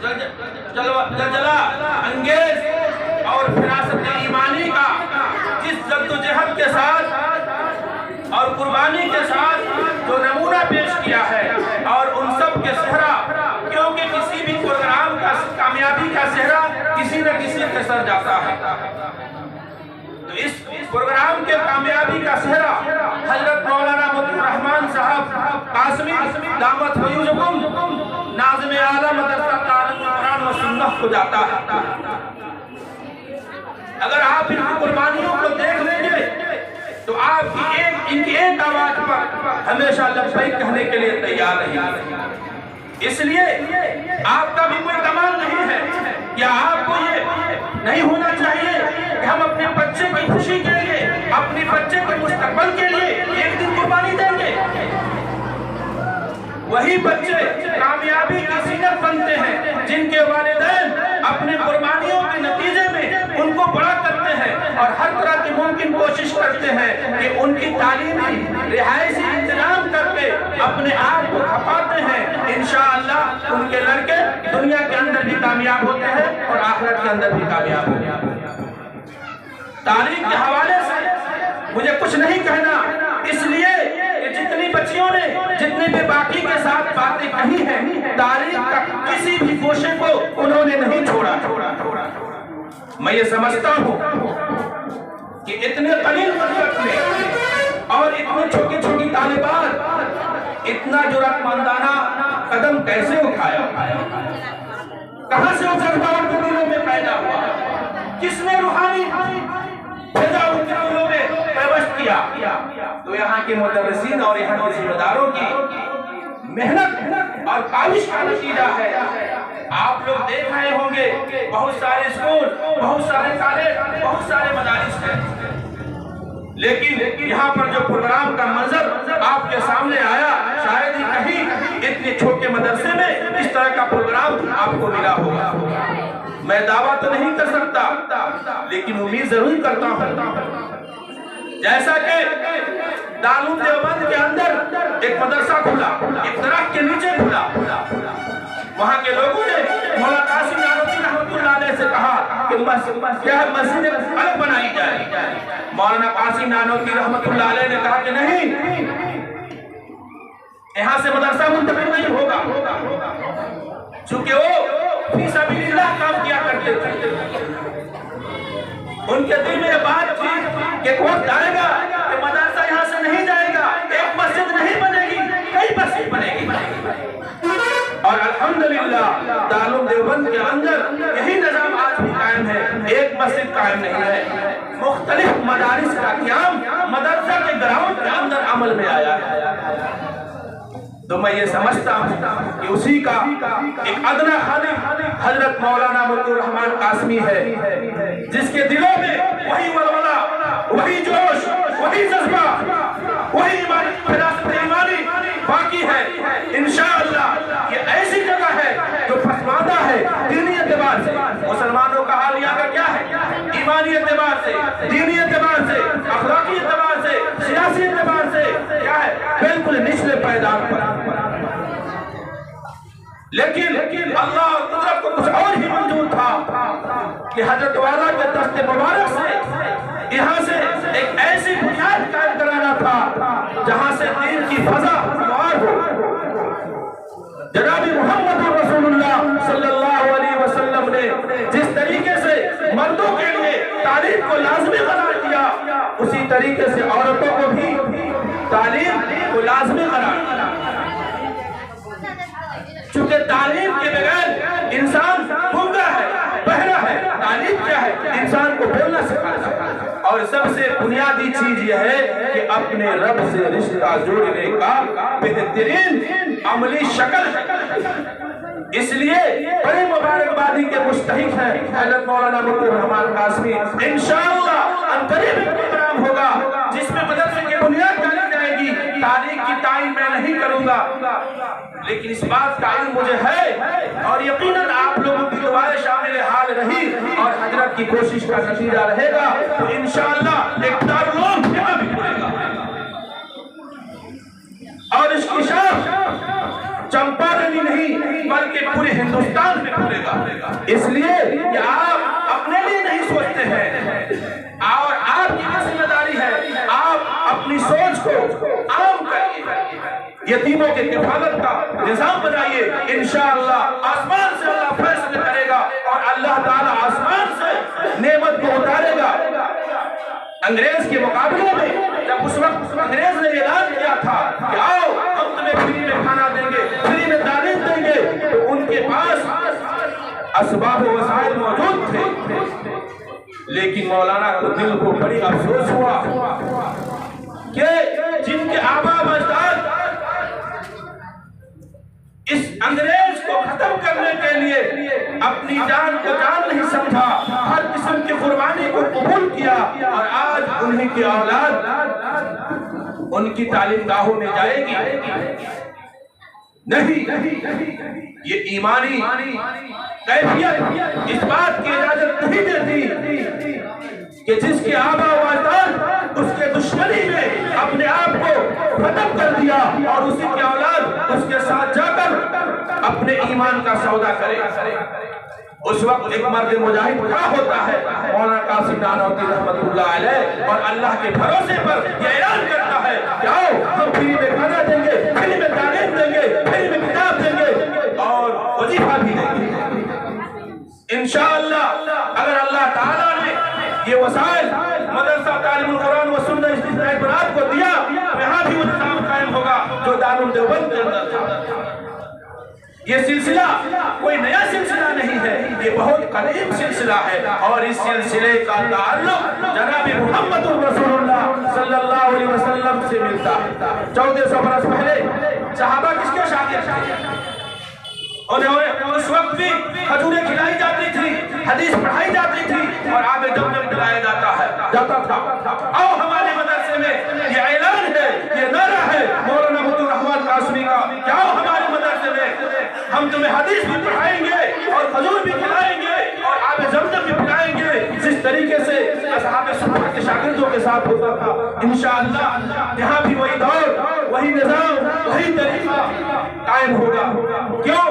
زلزلہ انگیز اور فراست ایمانی کا جس جدوجہد کے ساتھ اور قربانی کے ساتھ جو نمونہ پیش کیا ہے، اور ان سب کے صحرا، کیونکہ کسی بھی پروگرام کا کامیابی کا صحرا کسی نہ کسی کے سر جاتا ہے، تو اس پروگرام کے کامیابی کا صحرا حضرت مولانا مطیع الرحمن صاحب قاسمی دامت فیوزکم ناظم اعلیٰ مدرسہ تعلیم قرآن و سنت کو جاتا ہے۔ اگر آپ ان کی قربانیوں کو دیکھ لیں گے تو آپ ان کی ایک آواز پر ہمیشہ لبیک کہنے کے لیے تیار رہیں۔ اس لیے آپ کا بھی کوئی کمال نہیں ہے، یا آپ کو یہ نہیں ہونا چاہیے کہ ہم اپنے بچے کی خوشی کے لیے، اپنے بچے کے مستقبل کے لیے ایک دن قربانی دیں گے۔ وہی بچے کامیابی کی زینت بنتے ہیں جن کے والدین اپنی قربانیوں کے نتیجے میں ان کو بڑا کرتے ہیں اور ہر طرح کی ممکن کوشش کرتے ہیں کہ ان کی تعلیمی رہائشی انتظام کر کے اپنے آپ کو کھپاتے ہیں۔ انشاءاللہ ان کے لڑکے دنیا کے اندر بھی کامیاب ہوتے ہیں اور آخرت کے اندر بھی کامیاب ہوتے ہیں۔ تعلیم کے حوالے سے مجھے کچھ نہیں کہنا، اس لیے کہ جتنی بچیوں نے جتنے بھی باقی کے ساتھ باتیں کہی ہیں، تعلیم کا کسی بھی گوشے کو انہوں نے نہیں چھوڑا۔ میں یہ سمجھتا ہوں کہ اتنے قلیل وقت میں اور اتنی چھوٹی چھوٹی طالبات اتنا جرأت مندانہ قدم کیسے اٹھایا؟ کہاں سے وہ جذبہ ان کے دلوں میں پیدا ہوا؟ کس نے روحانی فضا ان کے دلوں میں پیوست کیا؟ تو یہاں کے مدرسین اور یہاں کے ذمہ داروں کی محنت اور کاوش کا نتیجہ ہے۔ آپ لوگ دیکھ رہے ہوں گے بہت سارے اسکول، بہت سارے کالج، بہت سارے مدارس ہیں، لیکن یہاں پر جو پروگرام کا منظر آپ کے سامنے آیا، شاید ہی کہیں اتنے چھوٹے مدرسے میں اس طرح کا پروگرام آپ کو ملا ہوگا۔ میں دعویٰ تو نہیں کر سکتا، لیکن امید ضرور کرتا ہوں۔ جیسا کہ دارالعلوم دیوبند کے اندر ایک مدرسہ کھلا، ایک درخت کے نیچے کھلا، وہاں کے لوگوں نے مولانا قاسم نانوتوی رحمۃ اللہ علیہ سے کہا کہ کیا مسجد الگ بنائی جائے؟ مولانا قاسم نانوتوی رحمۃ اللہ علیہ نے کہا کہ نہیں، یہاں سے مدرسہ منتقل نہیں ہوگا، چونکہ وہ فی سبیل اللہ کام کیا کرتے تھے۔ ان کے دل میں یہ بات تھی کہ ایک وقت آئے گا کہ مدرسہ یہاں سے نہیں جائے گا، ایک مسجد نہیں بنے گی، کئی مسجد بنے گی۔ اور الحمدللہ دارالعلوم دیوبند کے اندر یہی نظام آج بھی قائم ہے، ایک مسجد قائم نہیں ہے، مختلف مدارس کا قیام مدرسہ کے گراؤنڈ کے اندر عمل میں آیا ہے۔ تو میں یہ سمجھتا ہوں کہ اسی کا ایک ادنا خادم حضرت مولانا مطیع الرحمن قاسمی ہے، جس کے دلوں میں وہی ولولہ، وہی جوش، وہی جذبہ، وہی ایمانی فراست ایمانی باقی ہے۔ انشاءاللہ یہ ایسی جگہ ہے جو پسماندہ ہے دینی اعتبار سے۔ مسلمانوں کا حال یہاں کا کیا ہے؟ ایمانی اعتبار سے، دینی اعتبار سے، اخلاقی اعتبار سے، سیاسی اعتبار سے کیا ہے؟ بالکل نچلے پائیدار پر۔ لیکن اللہ اور قدرت کو کچھ اور ہی منظور تھا کہ حضرت والا کے دست مبارک سے یہاں سے ایک ایسی بنیاد قائم کرانا تھا جہاں سے دین کی فضا ہموار ہو۔ جناب محمد رسول اللہ صلی اللہ علیہ وسلم نے جس طریقے سے مردوں کے لیے تعلیم کو لازمی قرار دیا، اسی طریقے سے عورتوں کو بھی تعلیم کو لازمی قرار دیا۔ چونکہ تعلیم کے بغیر انسان گنگا ہے، بہرا ہے۔ تعلیم کیا ہے؟ انسان کو بولنا سکھاتا ہے، اور سب سے بنیادی چیز یہ ہے کہ اپنے رب سے رشتہ جوڑنے کا بہترین عملی شکل۔ اس لیے بڑی مبارکبادی کے مستحق ہیں حضرت مولانا مطیع الرحمن قاسمی۔ انشاءاللہ عنقریب ایک پروگرام ہوگا جس میں مدرسے کی بنیاد ڈالی جائے گی۔ تاریخ کی تعین میں نہیں کروں گا، لیکن اس بات کا علم مجھے ہے اور یقیناً آپ لوگوں کی دعائیں شامل حال رہی اور حضرت کی کوشش کا نتیجہ رہے گا، تو انشاءاللہ ایک دارالعلوم یہاں بھی کھلے گا۔ اور اس کی شاخ چمپارن نہیں بلکہ پورے ہندوستان میں پھیلے گا۔ اس لیے کہ آپ اپنے لیے نہیں سوچتے ہیں اور آپ کی ذمہ داری ہے آپ اپنی سوچ کو عام کریے، یتیموں کے کفالت کا نظام بنائیے، انشاءاللہ آسمان سے اللہ فیصلے کرے گا اور اللہ تعالیٰ آسمان سے نعمت کو اتارے گا۔ انگریز کے مقابلے میں جب اس وقت انگریز نے اعلان کیا تھا کہ آؤ ہم تمہیں فری میں کھانا دیں گے، فری میں تعلیم دیں گے، تو ان کے پاس اسباب و وسائل موجود تھے، لیکن مولانا کو دل کو بڑی افسوس ہوا کہ جن کے آباء و اجداد اس انگریز کو ختم کرنے کے لیے اپنی جان کو جان نہیں سمجھا، ہر قسم کی قربانی کو قبول کیا، اور آج انہی کی اولاد ان کی تعلیم گاہوں میں جائے گی نہیں۔ یہ ایمانی کیفیت اس بات کی اجازت نہیں دیتی کہ جس کے آباء و اجداد اس کے دشمنی میں اپنے آپ کو ختم کر دیا اور اسی کی اولاد اس کے ساتھ جا کر اپنے ایمان کا سودا کرے۔ اس وقت ایک مرد مجاہد کھڑا ہوتا ہے، مولانا قاسم نانوتوی رحمۃ اللہ علیہ، اور اللہ کے بھروسے پر یہ اعلان کرتا ہے کہ آؤ ہم فری میں کھانا دیں گے، فری میں تعلیم دیں گے، فری میں کتاب دیں گے اور وظیفہ بھی دیں گے۔ انشاءاللہ اگر اللہ تعالیٰ نے یہ وسائل مدرسہ تعلیم القرآن و سنت بنات کو دیا، یہاں بھی وہ نظام قائم ہوگا جو دارالدیوبند کے اندر تھا۔ یہ سلسلہ کوئی نیا سلسلہ نہیں ہے، یہ بہت قدیم سلسلہ ہے، اور اس سلسلے کا تعلق جناب محمد رسول اللہ صلی اللہ علیہ وسلم سے ملتا ہے۔ 1400 برس پہلے صحابہ کس کے شاگرد تھے؟ انہیں اس وقت بھی کھجوریں کھلائی جاتی تھی، حدیث پڑھائی جاتی تھی اور آب زمزم پلایا جاتا تھا۔ آؤ ہمارے مدرسے میں یہ اعلان ہے، یہ نعرہ ہے مولانا عبد الرحمان قاسمی کا کہ آؤ ہمارے مدرسے میں ہم تمہیں حدیث بھی پڑھائیں گے اور کھجور بھی کھلائیں گے اور آب زمزم بھی پلائیں گے، جس طریقے سے اصحاب صفوہ کے شاگردوں کے ساتھ ہوتا تھا۔ انشاءاللہ یہاں بھی وہی دور، وہی نظام، وہی طریقہ قائم ہوگا۔ کیوں؟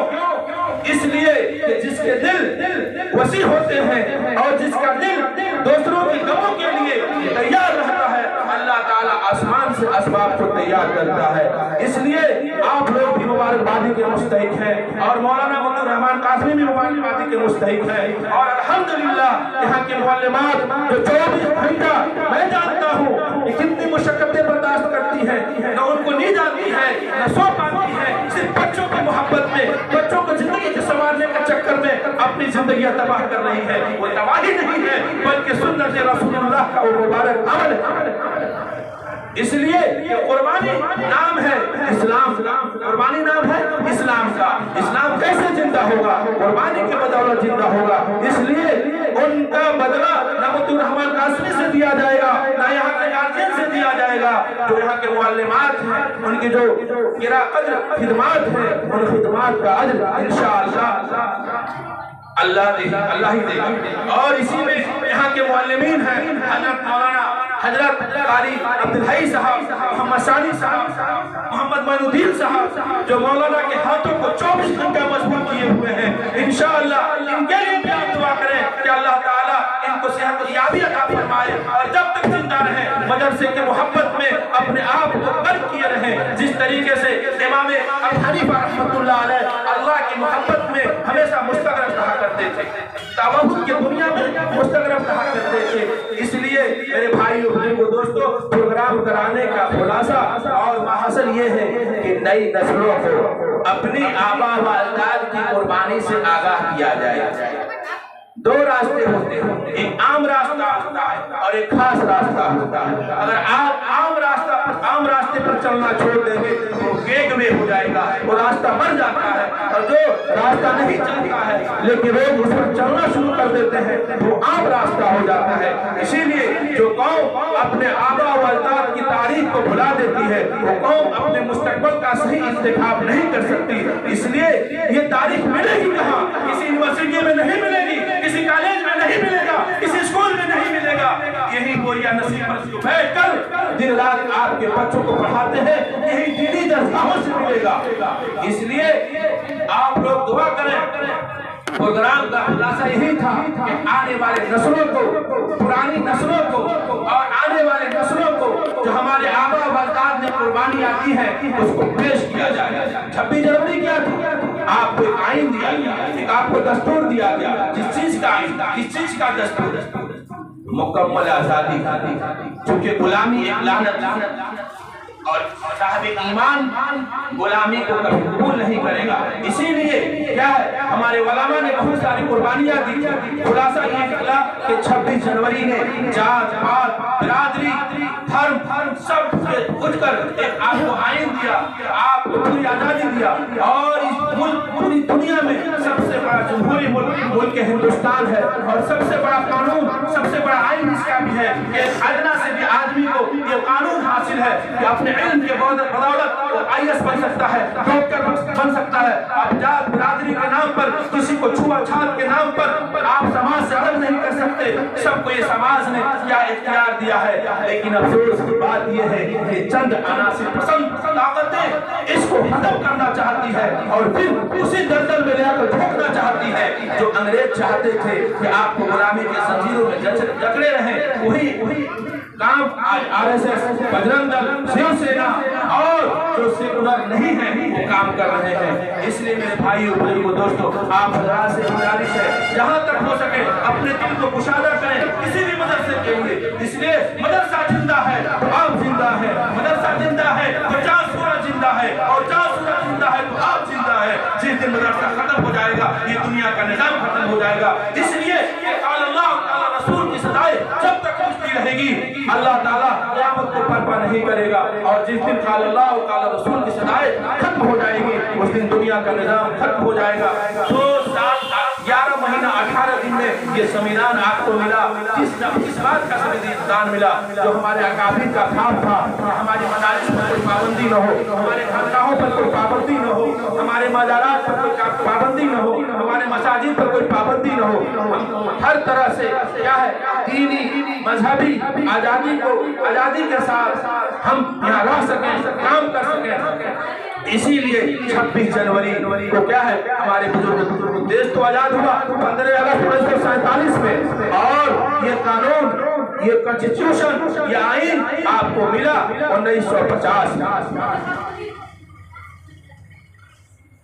اس لیے کہ جس کے دل وسیع ہوتے ہیں اور جس کا دل دوسروں کی غموں کے لیے تیار رہتا ہے، اللہ تعالیٰ آسمان سے اسباب کو تیار کرتا ہے۔ اس لیے آپ لوگ بھی مبارکبادی کے مستحق ہیں اور مولانا عبد الرحمان قاسمی بھی مبارکبادی کے مستحق ہیں، اور الحمدللہ یہاں کے معلمات جو 24 گھنٹہ میں جانتا ہوں کہ کتنی مشقتیں برداشت کرتی ہیں، نہ ان کو نیند آتی ہے نہ سو پاتی ہے، صرف بچوں کی محبت میں، بچوں کو زندگی کے سنوارنے کے چکر میں اپنی زندگیاں تباہ کر رہی ہے۔ وہ تباہی نہیں ہے بلکہ سنت رسول اللہ کا وہ مبارک عمل ہے۔ اس لیے یہ قربانی نام ہے اسلام، قربانی نام ہے اسلام کا۔ اسلام کیسے زندہ ہوگا؟ قربانی کے بدولت زندہ ہوگا۔ اس لیے ان کا بدلہ نہ عبد الرحمان قاسمی سے دیا جائے گا، نہ یہاں کے گارجین سے دیا جائے گا، جو یہاں کے معلمات ہیں ان کی جو کرا قدر خدمات ہیں، ان خدمات کا اجر انشاءاللہ اللہ ہی دے گا۔ اور اسی میں یہاں کے معلمین ہیں حضرت مولانا حضرت قاری عبدالحی صاحب، محمد ثانی صاحب، محمد معین الدین صاحب، جو مولانا کے ہاتھوں کو 24 گھنٹہ مضبوط کیے ہوئے ہیں۔ انشاءاللہ ان کے لیے بھی آپ دعا کریں کہ اللہ تعالیٰ ان کو صحت و یابی عطا فرمائے، اور جب تک زندہ رہیں مدرسے کے محبت میں اپنے آپ کو غرق کیے رہیں، جس طریقے سے امام ابو حنیفہ رحمۃ اللہ علیہ اللہ کی محبت میں ہمیشہ مستغرق رہا کرتے تھے، توحید کی دنیا میں مستغرق رہا کرتے تھے۔ اس لیے میرے بھائی و دوستو، پروگرام کرانے کا خلاصہ اور محاصل یہ ہے کہ نئی نسلوں کو اپنی آباء و اجداد کی قربانی سے آگاہ کیا جائے۔ دو راستے ہوتے ہیں، ایک عام راستہ ہوتا ہے اور ایک خاص راستہ ہوتا ہے۔ اگر آپ عام راستے پر چلنا چھوڑ دیں گے تو ایک وے ہو جائے گا، وہ راستہ مر جاتا ہے، اور جو راستہ نہیں چلتا ہے لیکن لوگ اس پر چلنا شروع کر دیتے ہیں وہ عام راستہ ہو جاتا ہے۔ اسی لیے جو قوم اپنے آباء و اجداد کی تاریخ کو بھلا دیتی ہے وہ قوم اپنے مستقبل کا صحیح انتخاب نہیں کر سکتی۔ اس لیے یہ تاریخ ملے گی کہاں؟ کسی یونیورسٹی میں نہیں ملے گی، کسی کالج میں نہیں ملے گا، کسی اسکول میں نہیں ملے گا، یہی گوریا نصیب پر بیٹھ کر دن رات آپ آپ کے بچوں کو پڑھاتے ہیں یہی دینی درسگاہوں سے ملے گا. اس لیے آپ لوگ دعا کریں. پروگرام کا خلاصہ یہی تھا کہ آنے والے نسلوں کو, پرانی نسلوں کو اور آنے والے نسلوں کو جو ہمارے آبا و اجداد نے قربانیاں دی ہے اس کو پیش کیا جائے. 26 جنوری کیا تھی؟ آپ کو ایک آئین دیا گیا, ایک آپ کو دستور دیا گیا. جس چیز کا آئین, کس چیز کا دستور؟ مکمل آزادی. چونکہ غلامی ایک لعنت اور صاحب ایمان غلامی کو کبھی قبول نہیں کرے گا. اسی لیے کیا ہے, ہمارے علماء نے بہت ساری قربانیاں دی. خلاصہ یہ نکلا کہ 26 جنوری نے جات پات برادری دھرم سب سے اٹھ کر ایک آپ کو آئین دیا, آپ کو پوری آزادی دیا. اور اس ملک, پوری دنیا میں سب سے بڑا جمہوری ملک ہندوستان ہے. اور سب سے بڑا قانون, سب سے بڑا آئین اس کا بھی ہے کہ ادنا سے بھی آدمی کو یہ قانون حاصل ہے کہ اپنے علم کے بدولت وہ IAS بن سکتا ہے, ڈاکٹر بن سکتا ہے. آپ جات برادری کے نام پر, کسی کو چھوا چھات کے نام پر آپ سماج سے الگ نہیں کر سکتے. سب کو یہ سماج نے کیا اختیار دیا ہے. لیکن افسوس کی بات یہ ہے کہ چند عناصر پسند طاقتیں اس کو ختم کرنا چاہتی ہے اور پھر اسی دلدل میں لے کر جھونکنا چاہتی ہے جو انگریز چاہتے تھے کہ آپ کو غلامی کے زنجیروں میں جکڑے رہیں. وہی کام آج RSS, بجرنگ دل, شیو سینا اور جو سیکولر نہیں ہیں وہ کام کر رہے ہیں. اس لیے میرے بھائیو بزرگوں دوستو, آپ حضرات سے گزارش ہے جہاں تک ہو سکے اپنے دل کو کشادہ کریں کسی بھی مدرسے کے لیے. اس لیے مدرسہ زندہ ہے, آپ زندہ ہے. مدرسہ زندہ ہے تو چاند سورج زندہ ہے, اور چاند سورج زندہ ہے تو آپ زندہ ہے. جس دن مدرسہ ختم ہو جائے گا یہ دنیا کا نظام ختم ہو جائے گا. اس لیے قال اللہ تعالی رسول کی صدائے جب تک پہنچتی رہے گی اللہ تعالیٰ قیامت کو برپا نہیں کرے گا. اور جس دن قال اللہ و قال رسول کی صدائے ختم ہو جائے گی اس دن دنیا کا نظام ختم ہو جائے گا. 2 سال 11 مہینہ 18 دن میں یہ سمینان آپ کو ملا. کس بات کا سمینان ملا؟ جو ہمارے اکابر کا خواب تھا, ہمارے مدارس پر کوئی پابندی نہ ہو, ہمارے خانقاہوں پر کوئی پابندی نہ ہو, ہمارے مزارات پر کوئی پابندی نہ ہو, ہمارے مساجد پر کوئی پابندی نہ ہو. ہر طرح سے کیا ہے, دینی مذہبی آزادی کے ساتھ ہم یہاں رہ سکیں, کام کر سکیں. اسی لیے 26 جنوری کو کیا ہے, ہمارے بزرگ دیش تو آزاد ہوا 15 اگست 1947 میں, اور یہ قانون, یہ کنسٹیٹیوشن, یہ آئین آپ کو ملا 1950.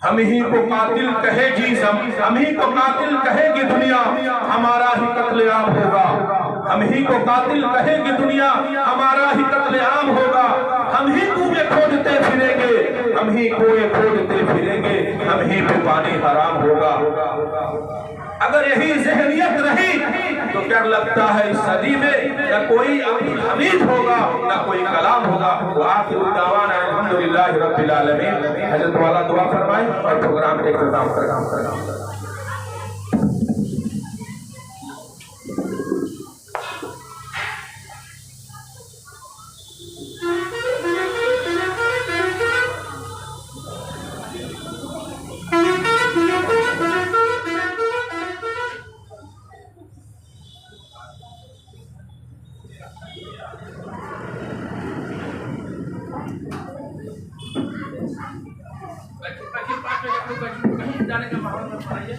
ہم ہی کو قاتل کہے گی ہم ہی کو قاتل کہے گی دنیا, ہمارا ہی قتل عام ہوگا. ہم ہی کو قاتل کہے گی دنیا, ہمارا ہی قتل عام ہوگا. ہم ہی کنویں کھودتے پھریں گے, ہم ہی کنویں کھودتے پھریں گے, ہم ہی پہ پانی حرام ہوگا. اگر یہی ذہنیت رہی تو کیا لگتا ہے اس صدی میں نہ کوئی عبدالحمید ہوگا نہ کوئی کلام ہوگا. وآخر دعوانا الحمدللہ رب العالمین. حضرت والا دعا فرمائیں اور پروگرام کا اختتام کریں. کہیں جانے کا ماحول بنائیے.